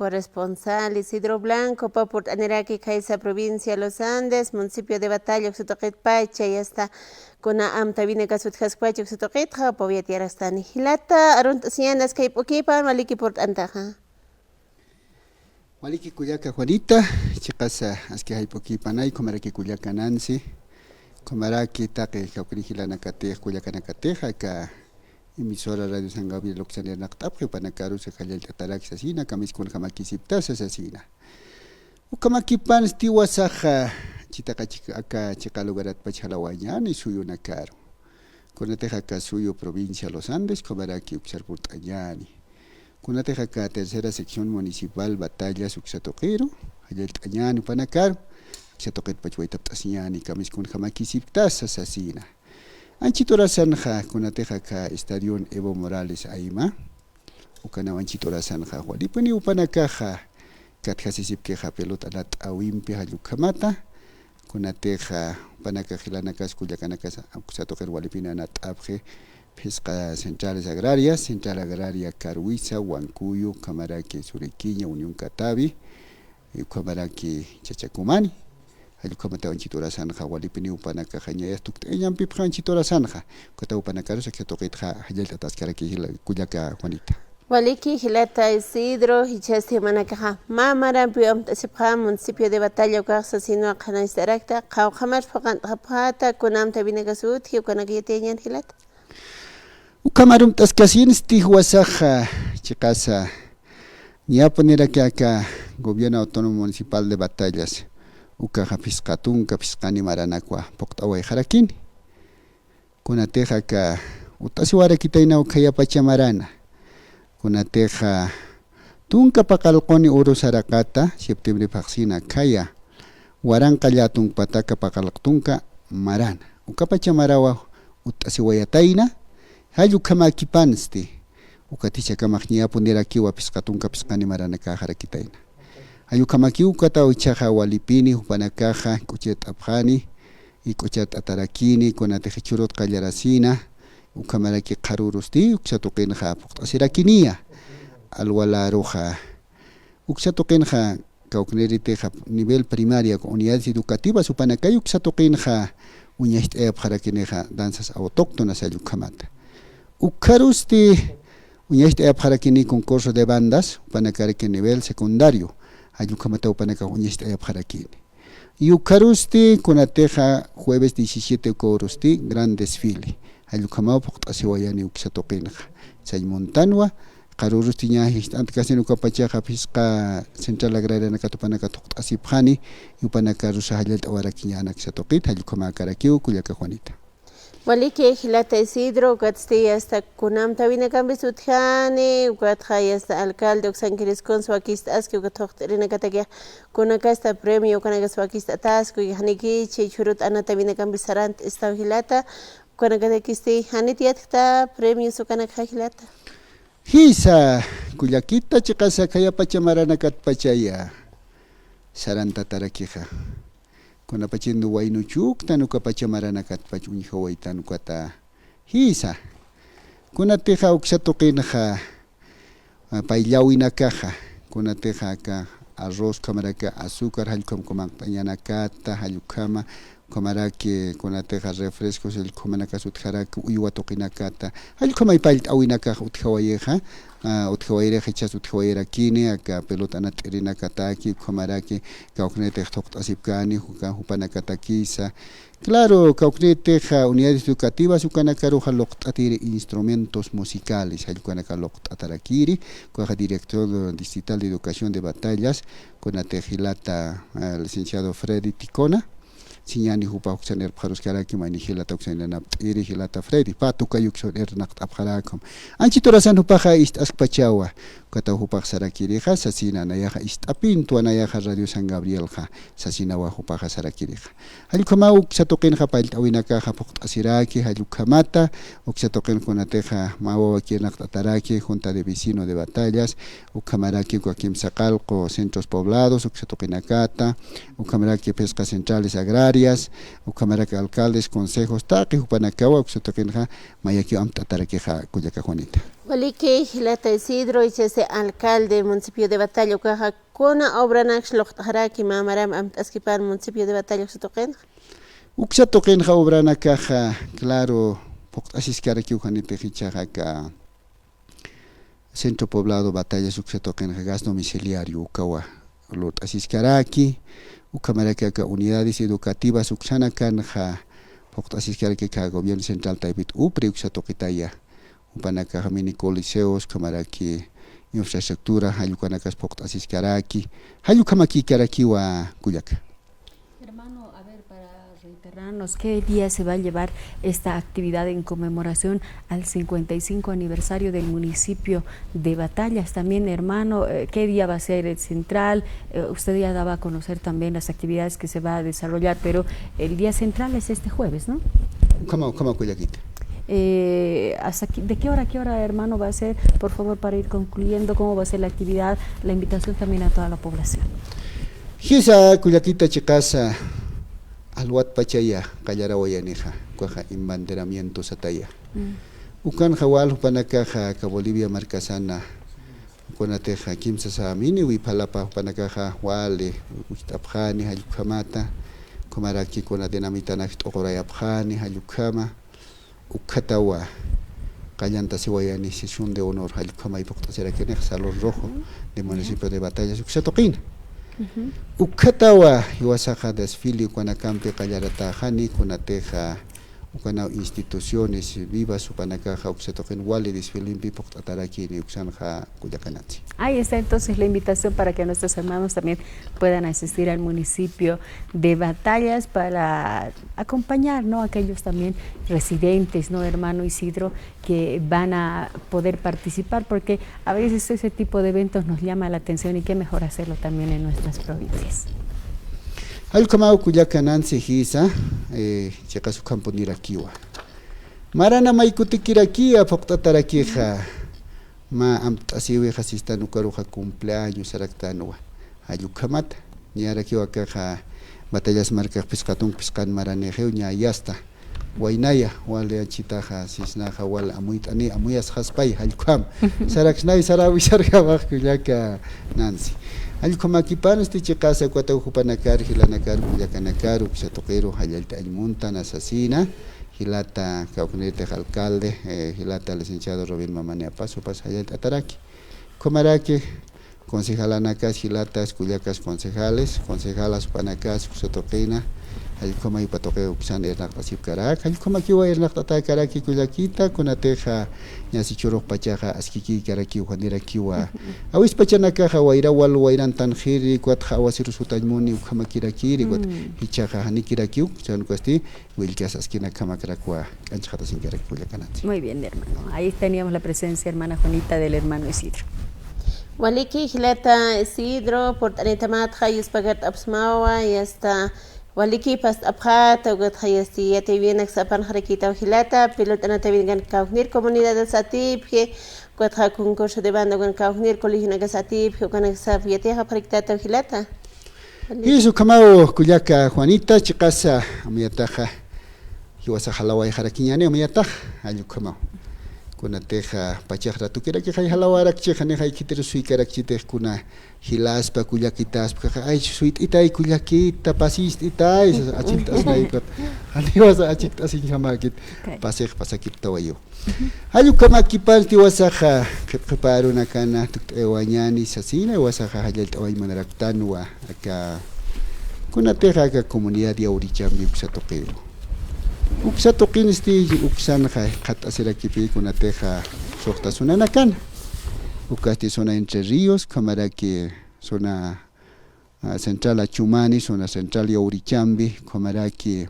corresponsal Isidro Blanco, Papurt Aneraki, Kaisa, provincia Los Andes, municipio de Batalla, Oxutoquet Pacha, y hasta Kuna Amtabine Casut Hasquacho, Oxutoquet, Poviat Yarastani. Hilata, Arunt Sianas, Kaipokipa, Maliki Port Antaja. Maliki Kuyaka Juanita, Chicasa, Aski Haipokipanay, Comaraki Kuyaka Nancy, Comaraki Take, Kaukrihilana Kate, Kuyaka Nakateja, emisora Radio San Gabriel Oxaner Naktapre, Panakaru, Sejalel Tatarax Asina, Kamis con Hamakisiptas Asina. Ukamakipan Stiwasaja, Chitaka Chikalugarat Pachalawayan y Suyo Nakaro. Conateja Suyo, provincia Los Andes, Comaraki Uxarpurt Ayani. Conateja tercera sección municipal, Batallas Uxatoquero, Ayel Ayani Panakaru, Uxatoquet Pachuetap Asiani, Kamis con Hamakisiptas Asina. Anchitora Sanja, Conateja Estadio Evo Morales Aima, Ucana Anchitora Sanja, Juanipani Upanakaja, Katjasisip Keja Pelota Lat Awimpe Hayukamata, Conateja Panacajilanakas, Cuyacanacas, Acusato Walipina Nat Abje, Pesca Centrales Agrarias, Central Agraria Carhuiza, Huancuyo, Camaraki Suriquiña, Unión Catavi, Camaraki Chachacumani. El comité Anchitora Sanja, Walipini Upanakajaña, Estucteñan Pipja Anchitora Sanja, Cota Upanacaros, que toqueja, Hayelta Tascaraki, Cuyaca Juanita. Waliki, Gileta, Isidro, Hichesti Manakaja, Mamara, Piom Tesipja, municipio de Batalla, Casasino, Canais Directa, Kauhamar, Rapata, Kunam Tabinegasut, Yukanakiteñan Gileta. Ukamarum Tascasin, Stihuasaja, Chicasa, Niaponera que acá, Gobierno Autónomo Municipal de Batallas. Ukaja Piscatunca, Piscani Maranacua, Poctaway Jaraquín. Kunateja ka Utasiwara Kitaina Ukaya Pachamarana. Kunateja Tunca Pacalconi Uru Saracata, septiembre Paxina Kaya. Huarancayatun Pataka Pacalactunca Marana. Ukapachamarawa Utasiwayataina, Hayukamakipansti. Ukaticha Kamachnia Pundera Kiwa Piscatunca Piscani Maranaca Jarakitaina. Ayukamakiu kata uchaja walipini upanakaja kuchet abjani y kuchet atarakini con atejechurot kallarasina ukamaraki qarurusti uksatuqinja puqt'asirakinia alwala roja uksatuqinja kaukneriteja nivel primaria con unidades educativas upanakay uksatuqinja uñaht'ayapjarakineja danzas autóctonas ayukamata ukarusti uñaht'ayapjarakini concurso de bandas upanakari nivel secundario Ayukamata Upanaka Uñista Ayapjarakini. Yukarusti Kunateja jueves 17 Kourusti, gran desfile. Ayukamao Poctasiwayani Uxatoquinja. Saymontanwa, Karurusti Ñahist, Antcasino Capachaja Pisca Central Agraria Nakatupanaka Asipjani, Upanaka Rusahayat Awarakiñana Xatoquit, Ayukama Karakiu, Cuyaca Juanita. Waliki, Gilata Isidro, Gatsti hasta Kunam Tabine Cambisutjani, Gatjay hasta alcalde, Oxan Kiriscon, Suakista Aski, Gatocterina Catagia, Kunakasta premio, Kanagas Suakista Tasco, y Haniki, Churut Ana Tabine Cambisarant, esta Gilata, Kunakatekisti, Hanitiata, premio Sukanaka Gilata. Hisa, Kuyakita, Chicasa, Kaya Pachamaranakat Pachaya, Saranta Tarakija. Kuna pachindo wainu chuk tanu kapachamarana kat pachuni hawai tanu kata hisa kuna teja uksatoqinja paillawina caja kuna teja ka arroz camaraka azúcar halkam komaqtañana kata halukama camaraki kuna teja refrescos el comanaka sutjaraka uywa toqina kata halkama pailt awina caja utjawayeja utjawaire hechas utjawaira kine aka pelota natrina kataki camaraki kauknete asipkani hupana katakisa claro kauknete unidades educativas ukanakaru haloqtatiri instrumentos musicales halkanaka loqtatarakiri koja director distrital de educación de Batallas con atejilata licenciado Freddy Ticona Siñani hupa uxaner paruskaraki mani hilata uxaner iri hilata Freddy patu kayukson ernakt abharakom anchitorasan hupaja ist askpachawa kata hupak sarakiriha sasina nayaha ist apintu nayaha Radio San Gabriel ha sasina wa hupaja sarakiriha halukama uxatoqin ha pailt awinaka ha puqt asiraki halukamata uxatoqin kunateja mawa kirnakt ataraki junta de vecinos de Batallas ukamaraki kuakim saqalqo centros poblados uxatoqinakata ukamaraki pesca centrales agrarias ukamaraki alcaldes consejos taqi hupanakawa uxatoqinha mayaki amtatarakiha kuyaka Juanita. Waliki Hilata Isidro y ese alcalde del municipio de Batalla Ucaja kuna obra naxloq haraki mamaram amtaskipar municipio de Batalla Uxatoqen. Uxatoqen obra nakaja claro asiskaraki ujanite hichaja centro poblado Batallas Uxatoqen gas domiciliario ukawa lot asiskaraki ukamaraki unidades educativas uxanakan asiskaraki gobierno central taibit upri Uxatoqitaya upanaka mini coliseos kamaraki infraestructura hayukanakas pokt asiskaraki hayukamaki karaki wa kuyaka. Hermano, a ver, para reiterarnos, ¿qué día se va a llevar esta actividad en conmemoración al 55 aniversario del municipio de Batallas? También, hermano, ¿qué día va a ser el central? Usted ya daba a conocer también las actividades que se va a desarrollar, pero el día central es este jueves, ¿no? ¿Cómo kuyakita? ¿De qué hora a qué hora, hermano, va a ser? Por favor, para ir concluyendo, ¿cómo va a ser la actividad? La invitación también a toda la población. Hisa kuyakita chikasa alwat pachaya kalarawayanija kuaja embanderamiento sataya. Ukan hawal panakaja ka Bolivia marcasana kunateja kimsa sa mini wi palapa panakaja wale utapjani hayukamata kumaraki kuna dinamita okorayapjani hayukama ukatawa Callanta Siwayani sesión de honor Halukama y Poctasera que Salón Rojo de municipio de Batallas Uxatoqin. Ukatawa Iwasaja desfile Cuanacampe Callarata Kunateja Ukana instituciones vivas Upanakaja Uxatoqin Wali desfile Poctataraki y Uxanja Cuyacanati. Ahí está entonces la invitación para que nuestros hermanos también puedan asistir al municipio de Batallas para acompañar, ¿no?, a aquellos también residentes, ¿no, hermano Isidro, que van a poder participar, porque a veces ese tipo de eventos nos llama la atención y qué mejor hacerlo también en nuestras provincias. Alkamau Cuyacanansi Hisa, Chakasu Campo Nirakiwa. Marana Maikutikirakia, Poctataraquija. Ma amtasiwe jasistanu karuja cumpleaños saraktanua ayukamata niarakiwa kaja Batallas marca pescatun pescan maranejeu nya yasta wainaya wale achitaja sisnaja wal amuitani amuyas haspay ayukam saraksnay sarawi sarga bakuyaka Nancy ayukamakipano este chikasa kwata upanakar hilanakar kuyakanakar uxatoquero hayalta almunta nasasina Hilata Caucnete alcalde, Hilata licenciado Robin Mamania Paso Pasayat Ataraki. Comaraki, concejalanacas, Hilatas, Cuyacas concejales, concejalas Panacas, Sotoquina, Alcoma y Patoque Uxan Ernactasip Carac, Alcomaquiwa Ernactata Caraki Cuyaquita, Conateja, Yasichoro Pachaja, Askiki Caraki, Juanirakiwa, Awis Pachanaka, Hawaira, Walwairan Tanjiri, Quatjawasir Sutaimuni, Kamakirakiri, Hichaja, Hanikirakiu, San Costi, Wilkas Askina Kamakrakua, Anchata sin Caracuyacanati. Muy bien, hermano. Ahí teníamos la presencia, hermana Juanita, del hermano Isidro. Waliki Hilata Isidro, por Tanetamat, Hayus Pagat Absmawa, y hasta. Waliki past abjata ugat hayasti yate vienak sapan harakita hilata pilot anata vingan kaunir comunidad de satip que ugat ha concurso de banda con kaunir coligina de satip que con saf yate ha harakita hilata. Eso kamao kuyaka Juanita chikasa amiyataja hiwasa halawai harakiñane amiyataja ayukamao kunateja pachajra tukira que hay halawarak chejane hay kitero suikarak chitej kuna hilaspa kuyakitas ay suit itay kuyakita pasist itay achitas naipat aniwasa achitas inhamakit pasej pasakit tawayo ayukamakipal tiwasaja que preparo na kana tuktewanyani sasina wasaja hayal taway manaraktanwa aka kunateja ka comunidad ya Uricham Uxatoquero Uxatoquin este Uxan hat asirakipi kunateja sohtasunanakan Ucasti zona Entre Ríos, Camaraki zona central Achumani, zona central Yaurichambi, Camaraki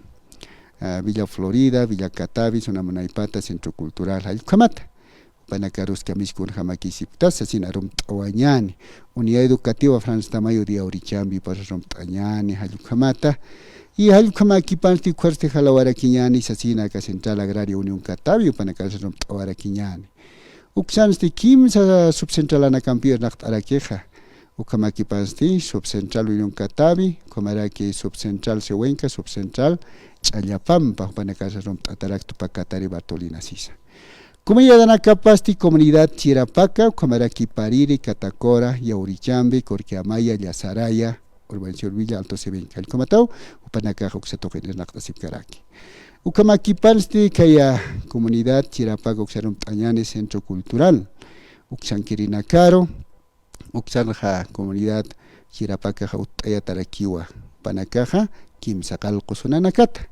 Villa Florida, Villa Catavi, zona Manaipata, Centro Cultural Ayukamata. Panacarus Camiscun Jamaki Siptas, así Arum Tawañani, Unidad Educativa Franz Tamayo de Yaurichambi, para Rom Tañani, Ayukamata. Y Ayukamaki Panti Cuarte Jalawaraquiñani, Sasina, Central Agraria Unión Catavi, Panacarus Rom Tawaraquiñani. Uxan sti kimsa subcentralana campier nacht arakeja. Ukamaki pansti subcentral Unión Catavi, Comaraki subcentral Sehuenca, subcentral Chayapampa, Panacasa Rom Atarak Tupacatari Bartolina Sisa. Comunidad capasti comunidad Chirapaca, Camaraki Pariri, Catacora, Yaurichambi, Corquiamaya, Yazaraya, Urbanización Villa Alto Sebin, Calcomatau, Upanaca, Oxatoque de Nactasipcaraki. Ucamaki Palsti, Kaya Comunidad Chirapaca, Uxarum Tañanes, Centro Cultural, Uxanquirina Caro, Uxanja Comunidad Chirapaca, Utaya Taraquiwa, Panacaja, Kim Sacal Cosunanacata.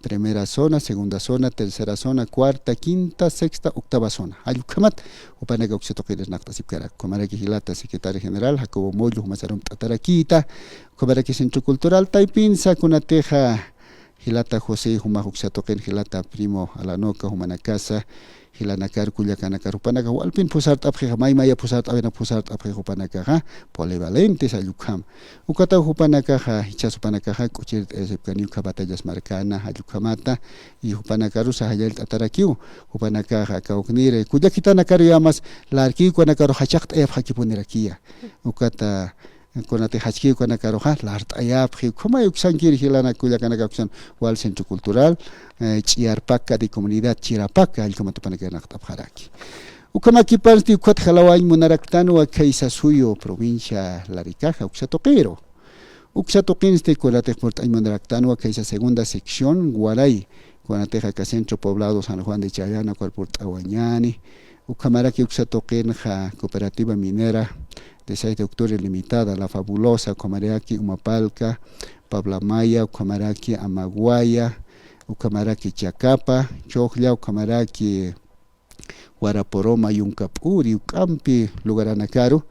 Primera zona, segunda zona, tercera zona, cuarta, quinta, sexta, octava zona. Ayucamat, Upanaga Oxatoqueres Nactasipcara, Comaraki Gilata, secretario general, Jacobo Moyo, Mazarum Tataraquita, Comaraki Centro Cultural, Taipinza, Cunateja, Gilata José, Huma Oxatoquen, Gilata Primo, Alanoca, Humanacasa, Gilanakar, Culiacanakar, Upanaga, Walpin, Pusart Apre, Maimaya Pusart, Avena Pusart Apre, Upanaca, polivalentes, Ayucam. Ucata Upanaca, Hichas Upanaca, Cochir, Ezepcaniuca, Batallas Marcana, Ayucamata, y Upanacarusa, Hayel Tatarakiu, Upanaca, Caucnire, Cuyaquitanacaro llamas, la Arquicuanacaro, Hachak, Hakipuneraquia, Ucata. Konate hachki kona karoja lart ayap khi khoma yuksankir hilana kuyakanaka opción wal centro cultural chiarpaca de comunidad Chirapaca el como topana que naqtap haraki ukamaki parti ukhat halaway munaraktano kaisa suyo provincia Laricaja uksatoquero uksatoquin este kolate port ay munaraktano kaisa segunda sección Guaray Guanateja ka centro poblado San Juan de Chayana cual port Aguañani ukamaraki uksatoquin ja cooperativa minera de 6 de octubre limitada, La Fabulosa, Ucamaraki, Umapalca, Pablamaya, Ucamaraki, Amaguaya, Ucamaraki, Chacapa, Choclia, Ucamaraki, Guaraporoma, Yuncapuri, Ucampi, Lugaranacaro,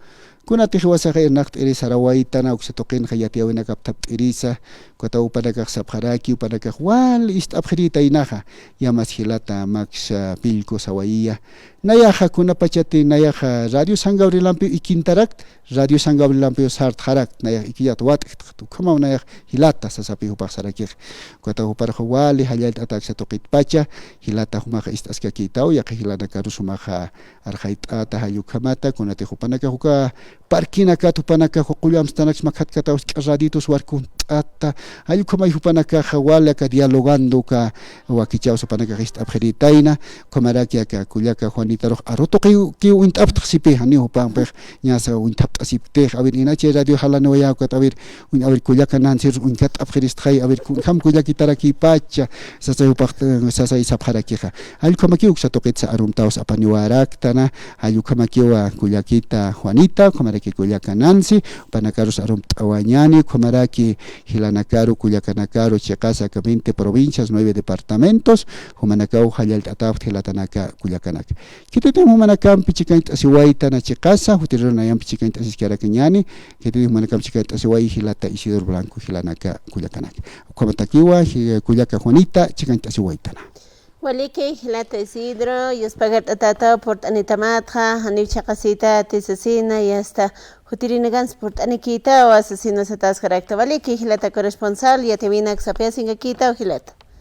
Kunatihuasa, Nacht, Eris, Arawaitana, Uxatoquen, Hayatiawina, Captap, Erisa, Cuataupanacaj, Sapjaraki, Upanacaj, Wal, Istapjerita, Inaja, Yamas Gilata, Max, Pilco, Sawaía, Nayaja, Kunapachati, Nayaja, Radio San Gabrielampio y Quintarac, Radio San Gabrielampio, Sart Harak, Nayaj, Ikiat, Wat, como Nayaj, Hilata, Sasapi, Upaxarakir, Cuatauparjo, Wali, Hayat, Ataxa, Toquit Pacha, Hilata, Humaja, Istasquitao, Yakilana Carusumaja, Arjaitata, Hayukamata, Kunatihupanaka, Parkina Catupanaka, Juliam Stanax, Macatkataus, Raditos, Warkun, Ata, Ayukama Yupanaka, Hawalaka, dialogando, Wakichao, Panakista, Abjeritaina, Comarakia, Kuliaka, Juanita, Aroto, que un tapsipe, Hanio Pamper, Yasa, un tapsipte, a ver, Inache, Radio Halanoya, a ver, Kuliaka Nancy, un cat Abjeristrai, a ver, Kam Kuliakitaraki, Pacha, Sasa Isaparakeja. Ayukamaki, Satoquetsa, Arumtaos, Apanyuaraktana, Ayukamakiwa, Kuliakita, Juanita, Comaraki, Kuliaka Nancy, Panacaros, Arumpawañani, Comaraki, Gilanacaro, Culiacanacaro, Chacasa, 20 provincias, 9 departamentos, Humanacao, Hayal Tataf, Gilatanaca, Culiacanac. Kitete Humanacam, Pichicant, Asiwaitana, Chacasa, Utironayam, Pichicant, Asiscaracañani, Kitete Humanacam, Chicant, Asiwai, Gilata, Isidro Blanco, Gilanaca, Culiacanac. Comataquiwa, Culiaca Juanita, Chicant, Asiwaitana. Waliki Gilata Isidro, Yospagat Atata, Port Anitamatja, Hanicha Casita, Tisasina y hasta Jutirinagan Port Anikita o Asesinos Atas Correcto. Waliki Gilata corresponsal, Yatemina Xapia Singakita o Gilata.